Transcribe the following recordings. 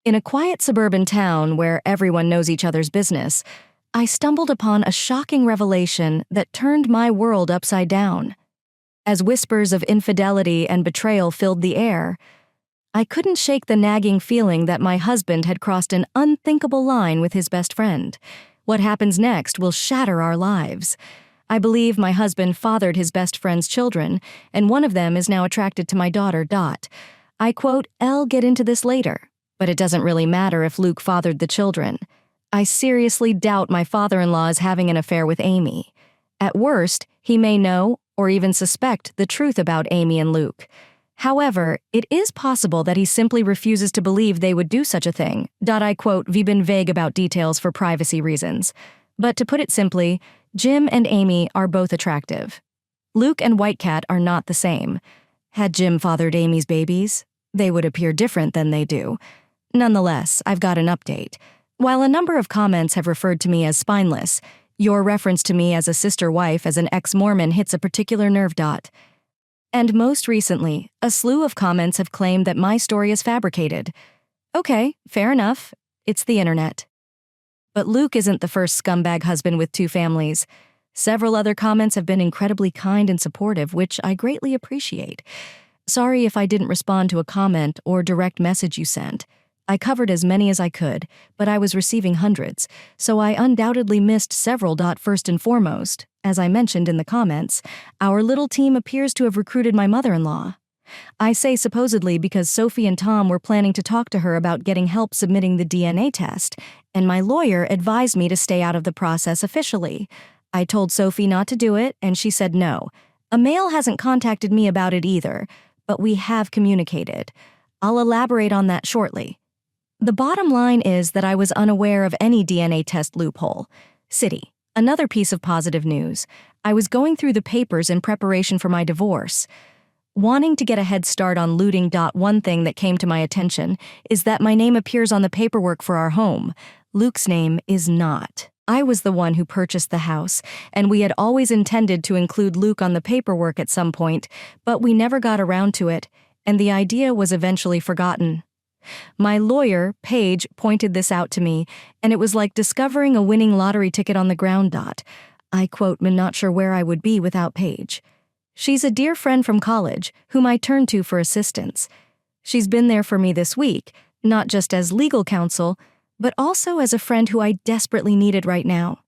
In a quiet suburban town where everyone knows each other's business, I stumbled upon a shocking revelation that turned my world upside down. As whispers of infidelity and betrayal filled the air, I couldn't shake the nagging feeling that my husband had crossed an unthinkable line with his best friend. What happens next will shatter our lives. I believe my husband fathered his best friend's children, and one of them is now attracted to my daughter, Dot. I quote, "I'll get into this later, but it doesn't really matter if Luke fathered the children. I seriously doubt my father-in-law is having an affair with Amy. At worst, he may know or even suspect the truth about Amy and Luke. However, it is possible that he simply refuses to believe they would do such a thing. I quote, "We've been vague about details for privacy reasons. But to put it simply, Jim and Amy are both attractive. Luke and Whitecat are not the same. Had Jim fathered Amy's babies, they would appear different than they do. Nonetheless, I've got an update. While a number of comments have referred to me as spineless, your reference to me as a sister wife as an ex-Mormon hits a particular nerve. And most recently, a slew of comments have claimed that my story is fabricated. Okay, fair enough. It's the internet. But Luke isn't the first scumbag husband with two families. Several other comments have been incredibly kind and supportive, which I greatly appreciate. Sorry if I didn't respond to a comment or direct message you sent. I covered as many as I could, but I was receiving hundreds, so I undoubtedly missed several. First and foremost, as I mentioned in the comments, our little team appears to have recruited my mother-in-law. I say supposedly because Sophie and Tom were planning to talk to her about getting help submitting the DNA test, and my lawyer advised me to stay out of the process officially. I told Sophie not to do it, and she said no. A male hasn't contacted me about it either, but we have communicated. I'll elaborate on that shortly. The bottom line is that I was unaware of any DNA test loophole. City. Another piece of positive news. I was going through the papers in preparation for my divorce. Wanting to get a head start on looting. One thing that came to my attention is that my name appears on the paperwork for our home. Luke's name is not. I was the one who purchased the house, and we had always intended to include Luke on the paperwork at some point, but we never got around to it, and the idea was eventually forgotten. My lawyer, Paige, pointed this out to me, and it was like discovering a winning lottery ticket on the ground. I quote, "I'm not sure where I would be without Paige. She's a dear friend from college, whom I turn to for assistance. She's been there for me this week, not just as legal counsel, but also as a friend who I desperately needed right now.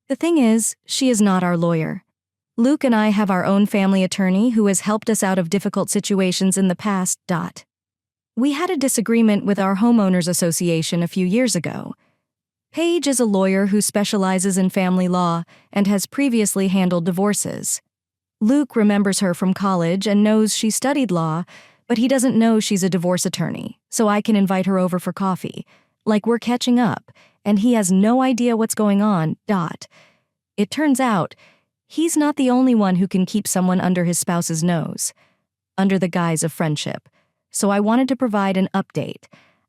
The thing is, she is not our lawyer. Luke and I have our own family attorney who has helped us out of difficult situations in the past. We had a disagreement with our homeowners association a few years ago. Paige is a lawyer who specializes in family law and has previously handled divorces. Luke remembers her from college and knows she studied law, but he doesn't know she's a divorce attorney, so I can invite her over for coffee. Like we're catching up, and he has no idea what's going on. It turns out, he's not the only one who can keep someone under his spouse's nose, under the guise of friendship. So I wanted to provide an update.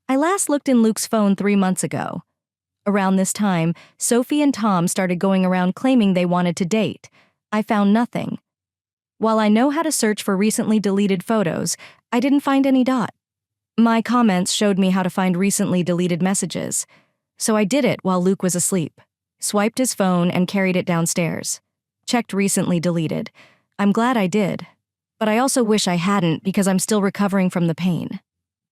I last looked in Luke's phone 3 months ago. Around this time, Sophie and Tom started going around claiming they wanted to date. I found nothing. While I know how to search for recently deleted photos, I didn't find any. My comments showed me how to find recently deleted messages. So I did it while Luke was asleep. Swiped his phone and carried it downstairs. Checked recently deleted. I'm glad I did. But I also wish I hadn't because I'm still recovering from the pain.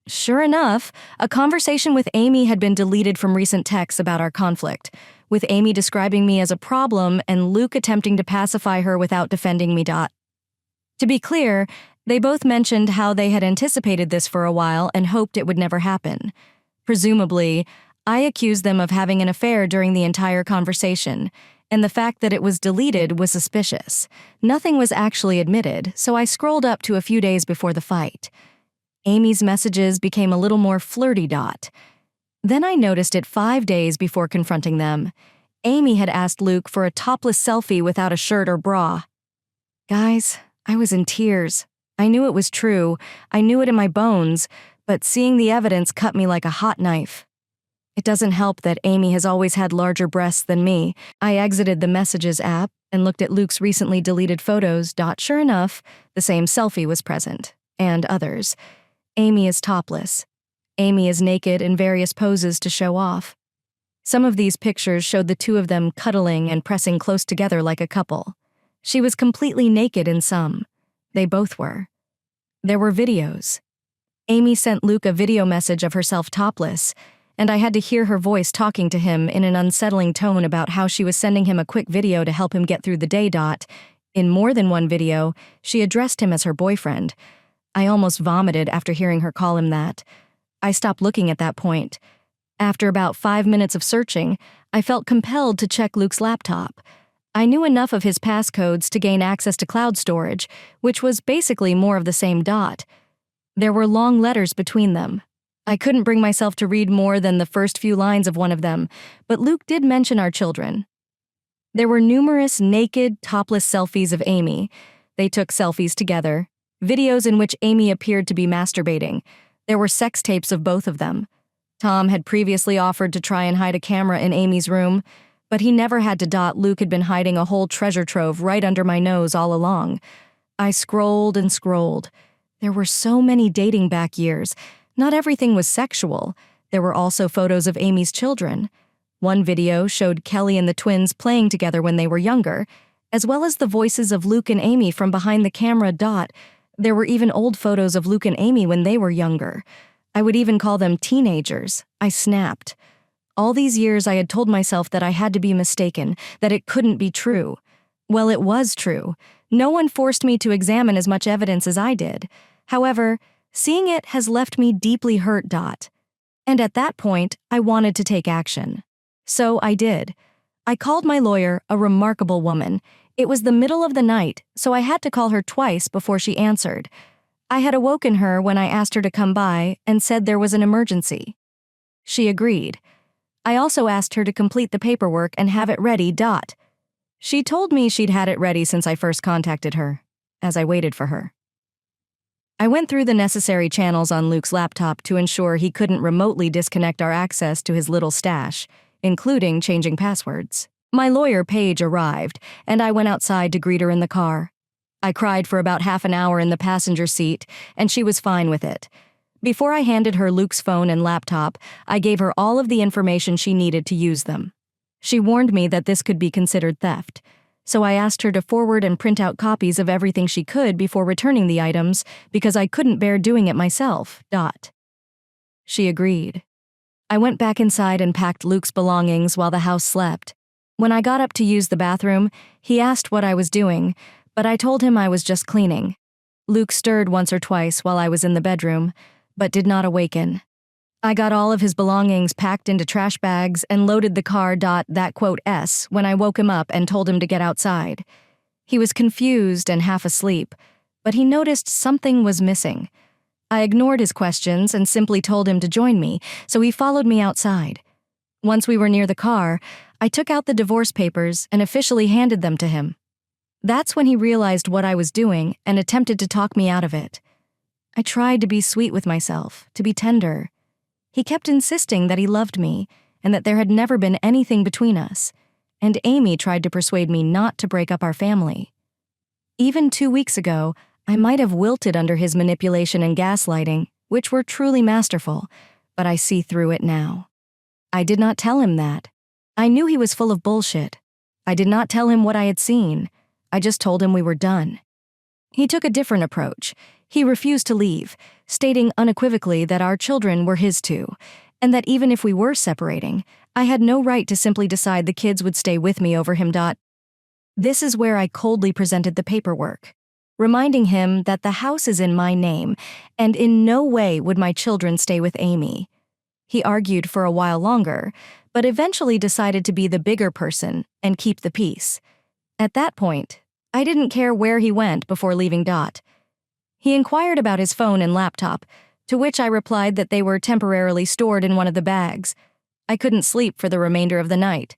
Sure enough, a conversation with Amy had been deleted from recent texts about our conflict, with Amy describing me as a problem and Luke attempting to pacify her without defending me. To be clear, they both mentioned how they had anticipated this for a while and hoped it would never happen. Presumably, I accused them of having an affair during the entire conversation, and the fact that it was deleted was suspicious. Nothing was actually admitted, so I scrolled up to a few days before the fight. Amy's messages became a little more flirty. Then I noticed it 5 days before confronting them. Amy had asked Luke for a topless selfie without a shirt or bra. Guys, I was in tears. I knew it was true. I knew it in my bones, but seeing the evidence cut me like a hot knife. It doesn't help that Amy has always had larger breasts than me. I exited the Messages app and looked at Luke's recently deleted photos. Sure enough, the same selfie was present, and others. Amy is topless. Amy is naked in various poses to show off. Some of these pictures showed the two of them cuddling and pressing close together like a couple. She was completely naked in some. They both were. There were videos. Amy sent Luke a video message of herself topless, and I had to hear her voice talking to him in an unsettling tone about how she was sending him a quick video to help him get through the day. In more than one video, she addressed him as her boyfriend. I almost vomited after hearing her call him that. I stopped looking at that point. After about 5 minutes of searching, I felt compelled to check Luke's laptop. I knew enough of his passcodes to gain access to cloud storage, which was basically more of the same. There were long letters between them. I couldn't bring myself to read more than the first few lines of one of them, but Luke did mention our children. There were numerous naked, topless selfies of Amy. They took selfies together, videos in which Amy appeared to be masturbating. There were sex tapes of both of them. Tom had previously offered to try and hide a camera in Amy's room, but he never had to. Luke had been hiding a whole treasure trove right under my nose all along. I scrolled and scrolled. There were so many dating back years. Not everything was sexual. There were also photos of Amy's children. One video showed Kelly and the twins playing together when they were younger, as well as the voices of Luke and Amy from behind the camera. There were even old photos of Luke and Amy when they were younger. I would even call them teenagers. I snapped. All these years I had told myself that I had to be mistaken, that it couldn't be true. Well, it was true. No one forced me to examine as much evidence as I did. However, seeing it has left me deeply hurt. And at that point, I wanted to take action. So I did. I called my lawyer, a remarkable woman. It was the middle of the night, so I had to call her twice before she answered. I had awoken her when I asked her to come by and said there was an emergency. She agreed. I also asked her to complete the paperwork and have it ready. She told me she'd had it ready since I first contacted her, as I waited for her. I went through the necessary channels on Luke's laptop to ensure he couldn't remotely disconnect our access to his little stash, including changing passwords. My lawyer, Paige, arrived, and I went outside to greet her in the car. I cried for about half an hour in the passenger seat, and she was fine with it. Before I handed her Luke's phone and laptop, I gave her all of the information she needed to use them. She warned me that this could be considered theft, so I asked her to forward and print out copies of everything she could before returning the items because I couldn't bear doing it myself. She agreed. I went back inside and packed Luke's belongings while the house slept. When I got up to use the bathroom, he asked what I was doing, but I told him I was just cleaning. Luke stirred once or twice while I was in the bedroom, but did not awaken. I got all of his belongings packed into trash bags and loaded the car. When I woke him up and told him to get outside. He was confused and half asleep, but he noticed something was missing. I ignored his questions and simply told him to join me, so he followed me outside. Once we were near the car, I took out the divorce papers and officially handed them to him. That's when he realized what I was doing and attempted to talk me out of it. I tried to be sweet with myself, to be tender. He kept insisting that he loved me and that there had never been anything between us, and Amy tried to persuade me not to break up our family. Even 2 weeks ago, I might have wilted under his manipulation and gaslighting, which were truly masterful, but I see through it now. I did not tell him that. I knew he was full of bullshit. I did not tell him what I had seen. I just told him we were done. He took a different approach. He refused to leave, stating unequivocally that our children were his too, and that even if we were separating, I had no right to simply decide the kids would stay with me over him. This is where I coldly presented the paperwork, reminding him that the house is in my name, and in no way would my children stay with Amy. He argued for a while longer, but eventually decided to be the bigger person and keep the peace. At that point, I didn't care where he went before leaving. He inquired about his phone and laptop, to which I replied that they were temporarily stored in one of the bags. I couldn't sleep for the remainder of the night.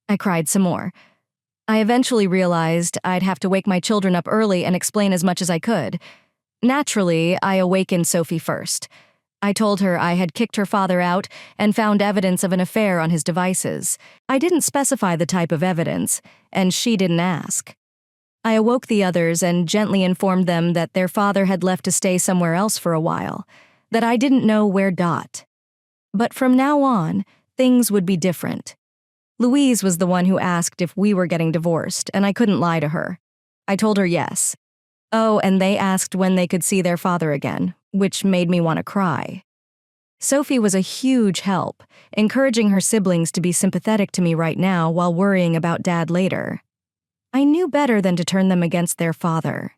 I cried some more. I eventually realized I'd have to wake my children up early and explain as much as I could. Naturally, I awakened Sophie first. I told her I had kicked her father out and found evidence of an affair on his devices. I didn't specify the type of evidence, and she didn't ask. I awoke the others and gently informed them that their father had left to stay somewhere else for a while. that I didn't know where dot. But from now on, things would be different. Louise was the one who asked if we were getting divorced, and I couldn't lie to her. I told her yes. Oh, and they asked when they could see their father again, which made me want to cry. Sophie was a huge help, encouraging her siblings to be sympathetic to me right now while worrying about Dad later. I knew better than to turn them against their father.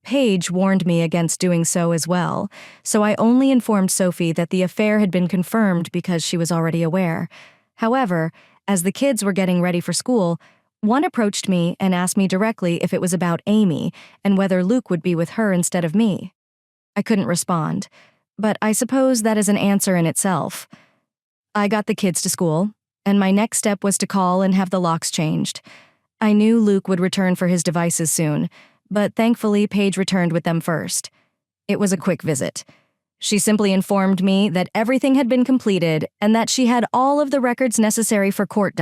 Paige warned me against doing so as well, so I only informed Sophie that the affair had been confirmed because she was already aware. However, as the kids were getting ready for school, one approached me and asked me directly if it was about Amy and whether Luke would be with her instead of me. I couldn't respond, but I suppose that is an answer in itself. I got the kids to school, and my next step was to call and have the locks changed. I knew Luke would return for his devices soon, but thankfully Paige returned with them first. It was a quick visit. She simply informed me that everything had been completed and that she had all of the records necessary for court.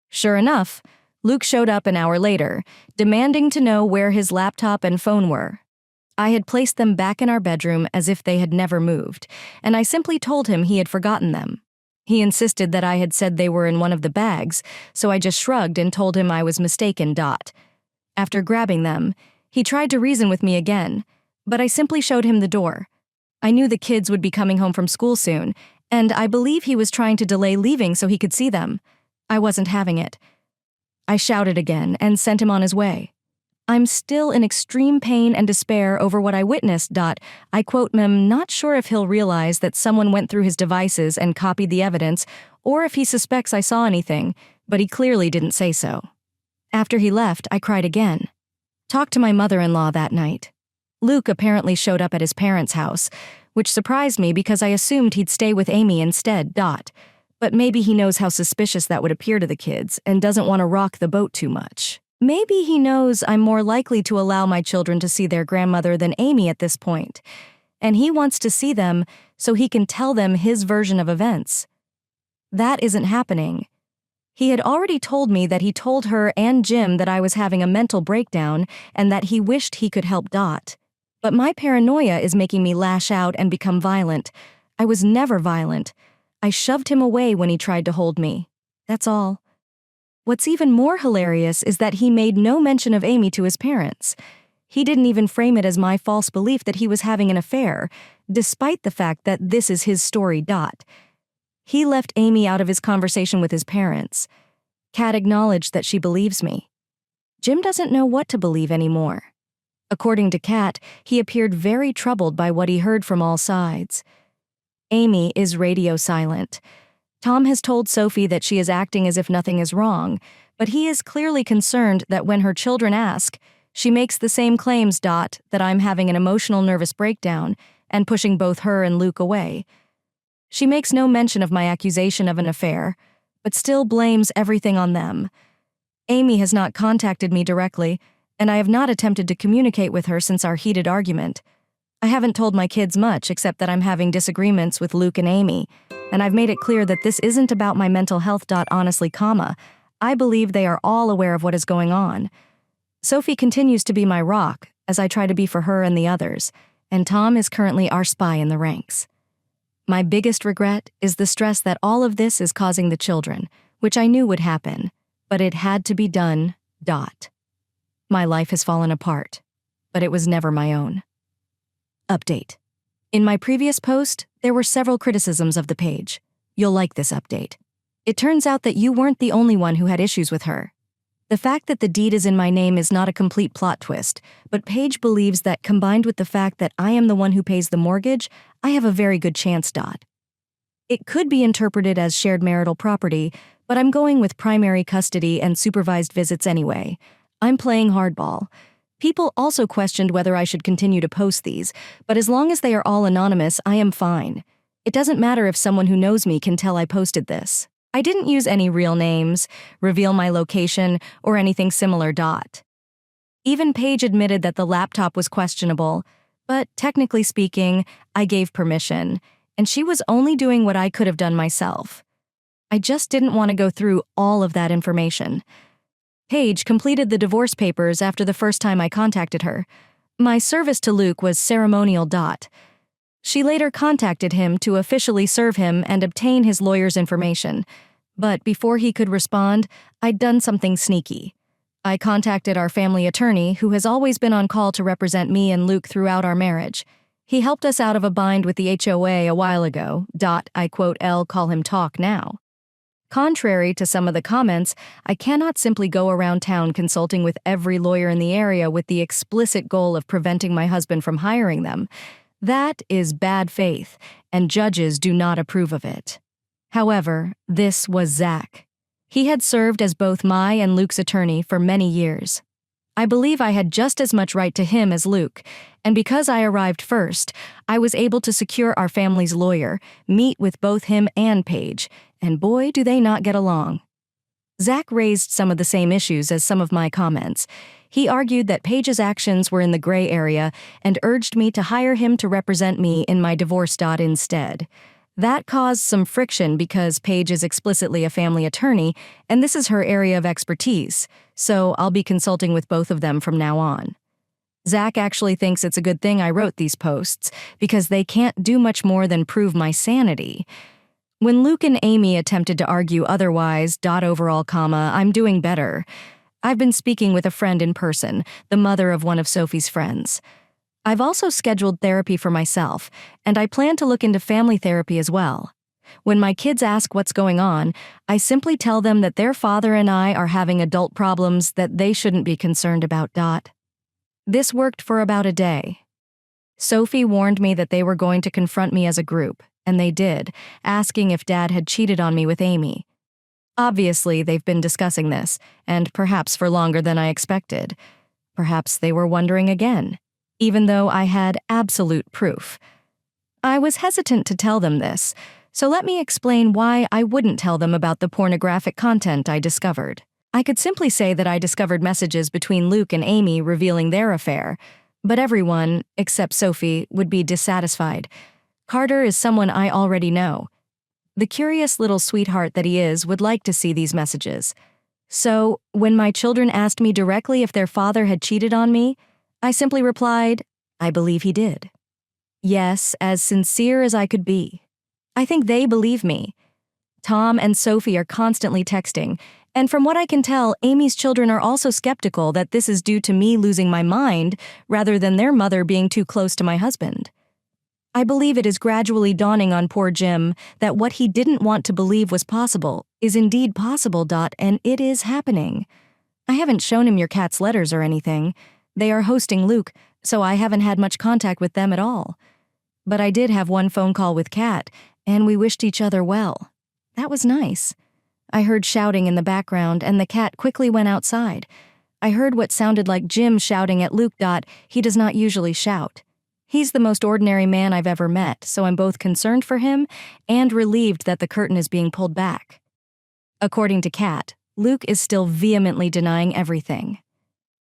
Sure enough, Luke showed up an hour later, demanding to know where his laptop and phone were. I had placed them back in our bedroom as if they had never moved, and I simply told him he had forgotten them. He insisted that I had said they were in one of the bags, so I just shrugged and told him I was mistaken. After grabbing them, he tried to reason with me again, but I simply showed him the door. I knew the kids would be coming home from school soon, and I believe he was trying to delay leaving so he could see them. I wasn't having it. I shouted again and sent him on his way. I'm still in extreme pain and despair over what I witnessed. I quote him, not sure if he'll realize that someone went through his devices and copied the evidence, or if he suspects I saw anything, but he clearly didn't say so. After he left, I cried again. Talked to my mother-in-law that night. Luke apparently showed up at his parents' house, which surprised me because I assumed he'd stay with Amy instead. But maybe he knows how suspicious that would appear to the kids and doesn't want to rock the boat too much. Maybe he knows I'm more likely to allow my children to see their grandmother than Amy at this point, and he wants to see them so he can tell them his version of events. That isn't happening. He had already told me that he told her and Jim that I was having a mental breakdown and that he wished he could help. But my paranoia is making me lash out and become violent. I was never violent. I shoved him away when he tried to hold me. That's all. What's even more hilarious is that he made no mention of Amy to his parents. He didn't even frame it as my false belief that he was having an affair, despite the fact that this is his story. He left Amy out of his conversation with his parents. Kat acknowledged that she believes me. Jim doesn't know what to believe anymore. According to Kat, he appeared very troubled by what he heard from all sides. Amy is radio silent. Tom has told Sophie that she is acting as if nothing is wrong, but he is clearly concerned that when her children ask, she makes the same claims. That I'm having an emotional nervous breakdown and pushing both her and Luke away. She makes no mention of my accusation of an affair, but still blames everything on them. Amy has not contacted me directly, and I have not attempted to communicate with her since our heated argument. I haven't told my kids much except that I'm having disagreements with Luke and Amy, and I've made it clear that this isn't about my mental health. Honestly, I believe they are all aware of what is going on. Sophie continues to be my rock, as I try to be for her and the others, and Tom is currently our spy in the ranks. My biggest regret is the stress that all of this is causing the children, which I knew would happen, but it had to be done. My life has fallen apart, but it was never my own. Update. In my previous post, there were several criticisms of the page. You'll like this update. It turns out that you weren't the only one who had issues with her. The fact that the deed is in my name is not a complete plot twist, but Paige believes that combined with the fact that I am the one who pays the mortgage, I have a very good chance. It could be interpreted as shared marital property, but I'm going with primary custody and supervised visits anyway. I'm playing hardball. People also questioned whether I should continue to post these, but as long as they are all anonymous, I am fine. It doesn't matter if someone who knows me can tell I posted this. I didn't use any real names, reveal my location, or anything similar. Even Paige admitted that the laptop was questionable, but technically speaking, I gave permission, and she was only doing what I could have done myself. I just didn't want to go through all of that information. Paige completed the divorce papers after the first time I contacted her. My service to Luke was ceremonial. She later contacted him to officially serve him and obtain his lawyer's information. But before he could respond, I'd done something sneaky. I contacted our family attorney, who has always been on call to represent me and Luke throughout our marriage. He helped us out of a bind with the HOA a while ago. I quote L call him talk now. Contrary to some of the comments, I cannot simply go around town consulting with every lawyer in the area with the explicit goal of preventing my husband from hiring them. That is bad faith, and judges do not approve of it. However, this was Zach. He had served as both my and Luke's attorney for many years. I believe I had just as much right to him as Luke, and because I arrived first, I was able to secure our family's lawyer, meet with both him and Paige, and boy, do they not get along. Zach raised some of the same issues as some of my comments. He argued that Paige's actions were in the gray area and urged me to hire him to represent me in my divorce instead. That caused some friction because Paige is explicitly a family attorney, and this is her area of expertise, so I'll be consulting with both of them from now on. Zach actually thinks it's a good thing I wrote these posts, because they can't do much more than prove my sanity. When Luke and Amy attempted to argue otherwise, overall, I'm doing better. I've been speaking with a friend in person, the mother of one of Sophie's friends. I've also scheduled therapy for myself, and I plan to look into family therapy as well. When my kids ask what's going on, I simply tell them that their father and I are having adult problems that they shouldn't be concerned about. This worked for about a day. Sophie warned me that they were going to confront me as a group, and they did, asking if Dad had cheated on me with Amy. Obviously, they've been discussing this, and perhaps for longer than I expected. Perhaps they were wondering again, even though I had absolute proof. I was hesitant to tell them this, so let me explain why I wouldn't tell them about the pornographic content I discovered. I could simply say that I discovered messages between Luke and Amy revealing their affair, but everyone, except Sophie, would be dissatisfied. Carter is someone I already know. The curious little sweetheart that he is would like to see these messages. So, when my children asked me directly if their father had cheated on me, I simply replied, I believe he did. Yes, as sincere as I could be. I think they believe me. Tom and Sophie are constantly texting, and from what I can tell, Amy's children are also skeptical that this is due to me losing my mind rather than their mother being too close to my husband. I believe it is gradually dawning on poor Jim that what he didn't want to believe was possible is indeed possible. And it is happening. I haven't shown him your cat's letters or anything. They are hosting Luke, so I haven't had much contact with them at all. But I did have one phone call with Kat, and we wished each other well. That was nice. I heard shouting in the background, and the cat quickly went outside. I heard what sounded like Jim shouting at Luke. He does not usually shout. He's the most ordinary man I've ever met, so I'm both concerned for him and relieved that the curtain is being pulled back. According to Kat, Luke is still vehemently denying everything.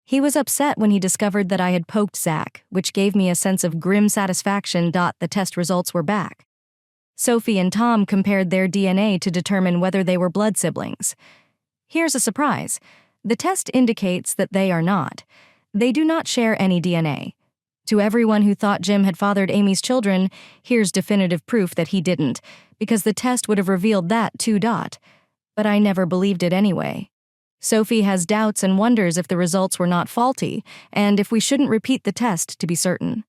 He was upset when he discovered that I had poked Zach, which gave me a sense of grim satisfaction. The test results were back. Sophie and Tom compared their DNA to determine whether they were blood siblings. Here's a surprise. The test indicates that they are not. They do not share any DNA. To everyone who thought Jim had fathered Amy's children, here's definitive proof that he didn't, because the test would have revealed that too. But I never believed it anyway. Sophie has doubts and wonders if the results were not faulty, and if we shouldn't repeat the test to be certain.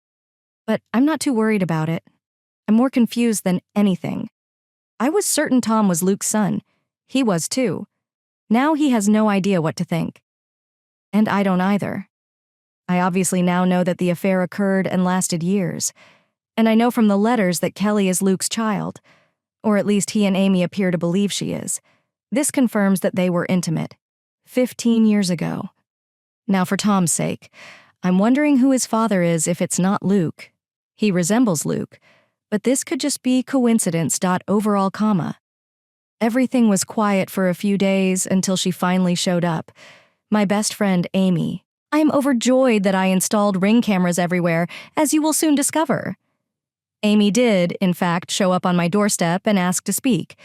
But I'm not too worried about it. I'm more confused than anything. I was certain Tom was Luke's son. He was too. Now he has no idea what to think. And I don't either. I obviously now know that the affair occurred and lasted years. And I know from the letters that Kelly is Luke's child. Or at least he and Amy appear to believe she is. This confirms that they were intimate. 15 years ago. Now for Tom's sake, I'm wondering who his father is if it's not Luke. He resembles Luke, but this could just be coincidence. Overall, Everything was quiet for a few days until she finally showed up. My best friend, Amy. I am overjoyed that I installed Ring cameras everywhere, as you will soon discover. Amy did, in fact, show up on my doorstep and ask to speak.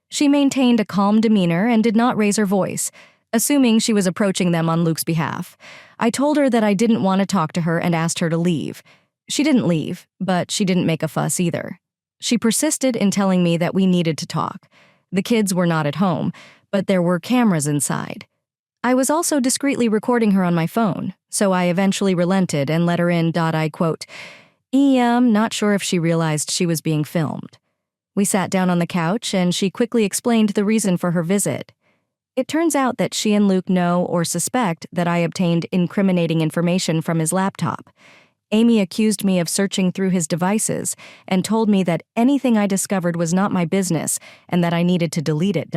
She maintained a calm demeanor and did not raise her voice, assuming she was approaching them on Luke's behalf. I told her that I didn't want to talk to her and asked her to leave. She didn't leave, but she didn't make a fuss either. She persisted in telling me that we needed to talk. The kids were not at home, but there were cameras inside. I was also discreetly recording her on my phone, so I eventually relented and let her in. I quote, not sure if she realized she was being filmed. We sat down on the couch and she quickly explained the reason for her visit. It turns out that she and Luke know or suspect that I obtained incriminating information from his laptop. Amy accused me of searching through his devices and told me that anything I discovered was not my business and that I needed to delete it.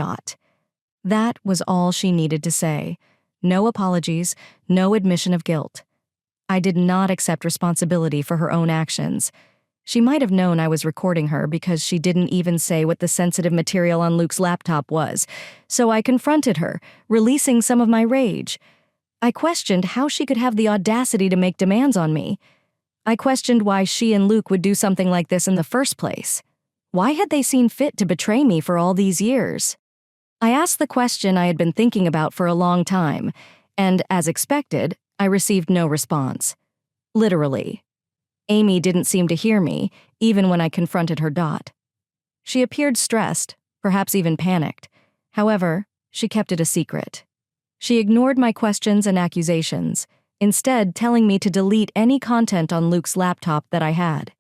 That was all she needed to say. No apologies, no admission of guilt. I did not accept responsibility for her own actions. She might have known I was recording her because she didn't even say what the sensitive material on Luke's laptop was, so I confronted her, releasing some of my rage. I questioned how she could have the audacity to make demands on me. I questioned why she and Luke would do something like this in the first place. Why had they seen fit to betray me for all these years? I asked the question I had been thinking about for a long time, and as expected, I received no response. Literally. Amy didn't seem to hear me, even when I confronted her. She appeared stressed, perhaps even panicked. However, she kept it a secret. She ignored my questions and accusations, instead telling me to delete any content on Luke's laptop that I had.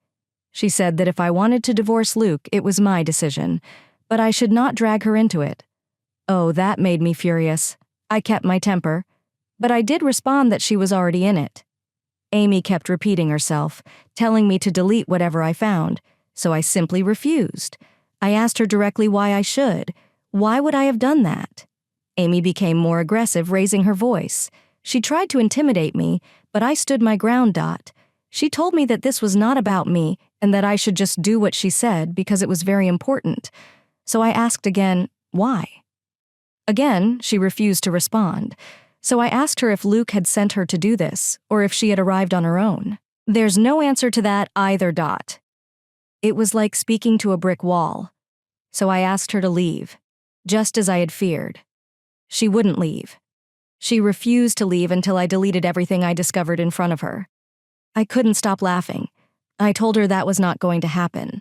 She said that if I wanted to divorce Luke, it was my decision, but I should not drag her into it. Oh, that made me furious. I kept my temper, but I did respond that she was already in it. Amy kept repeating herself, telling me to delete whatever I found, so I simply refused. I asked her directly why I should. Why would I have done that? Amy became more aggressive, raising her voice. She tried to intimidate me, but I stood my ground. She told me that this was not about me and that I should just do what she said because it was very important. So I asked again, why? Again, she refused to respond. So I asked her if Luke had sent her to do this, or if she had arrived on her own. There's no answer to that either. It was like speaking to a brick wall. So I asked her to leave, just as I had feared. She wouldn't leave. She refused to leave until I deleted everything I discovered in front of her. I couldn't stop laughing. I told her that was not going to happen.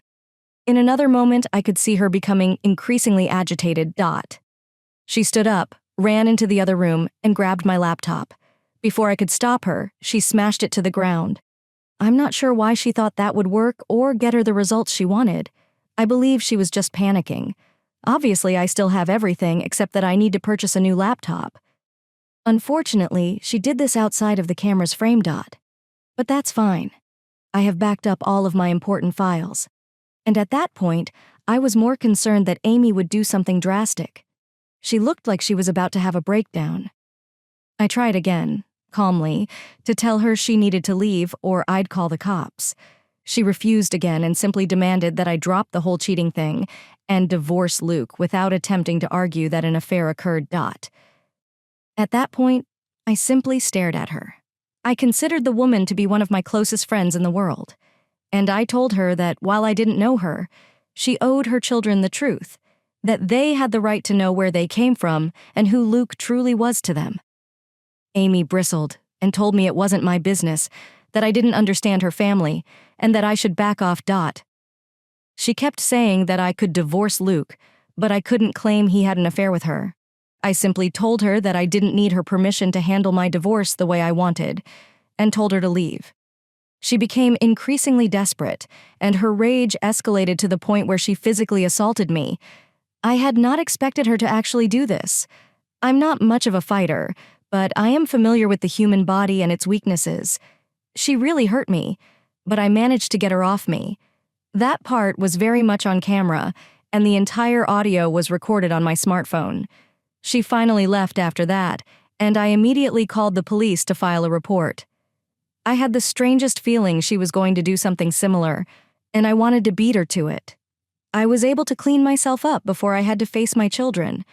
In another moment, I could see her becoming increasingly agitated. She stood up, ran into the other room, and grabbed my laptop. Before I could stop her, she smashed it to the ground. I'm not sure why she thought that would work or get her the results she wanted. I believe she was just panicking. Obviously, I still have everything except that I need to purchase a new laptop. Unfortunately, she did this outside of the camera's frame. But that's fine. I have backed up all of my important files. And at that point, I was more concerned that Amy would do something drastic. She looked like she was about to have a breakdown. I tried again, calmly, to tell her she needed to leave or I'd call the cops. She refused again and simply demanded that I drop the whole cheating thing and divorce Luke without attempting to argue that an affair occurred. At that point, I simply stared at her. I considered the woman to be one of my closest friends in the world, and I told her that while I didn't know her, she owed her children the truth, that they had the right to know where they came from and who Luke truly was to them. Amy bristled and told me it wasn't my business, that I didn't understand her family, and that I should back off. She kept saying that I could divorce Luke, but I couldn't claim he had an affair with her. I simply told her that I didn't need her permission to handle my divorce the way I wanted, and told her to leave. She became increasingly desperate, and her rage escalated to the point where she physically assaulted me. I had not expected her to actually do this. I'm not much of a fighter, but I am familiar with the human body and its weaknesses. She really hurt me, but I managed to get her off me. That part was very much on camera, and the entire audio was recorded on my smartphone. She finally left after that, and I immediately called the police to file a report. I had the strangest feeling she was going to do something similar, and I wanted to beat her to it. I was able to clean myself up before I had to face my children,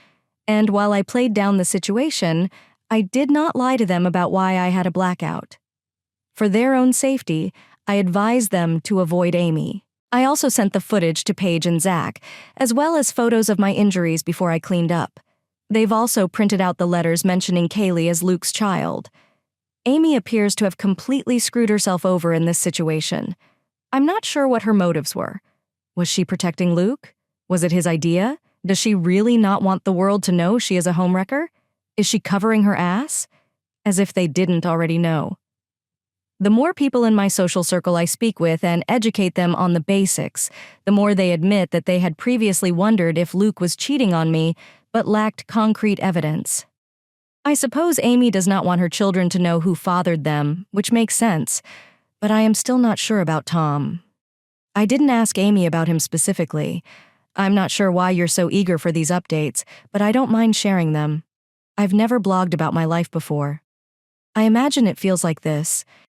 and while I played down the situation, I did not lie to them about why I had a blackout. For their own safety, I advised them to avoid Amy. I also sent the footage to Paige and Zach, as well as photos of my injuries before I cleaned up. They've also printed out the letters mentioning Kaylee as Luke's child. Amy appears to have completely screwed herself over in this situation. I'm not sure what her motives were. Was she protecting Luke? Was it his idea? Does she really not want the world to know she is a homewrecker? Is she covering her ass? As if they didn't already know. The more people in my social circle I speak with and educate them on the basics, the more they admit that they had previously wondered if Luke was cheating on me, but lacked concrete evidence. I suppose Amy does not want her children to know who fathered them, which makes sense, but I am still not sure about Tom. I didn't ask Amy about him specifically. I'm not sure why you're so eager for these updates, but I don't mind sharing them. I've never blogged about my life before. I imagine it feels like this.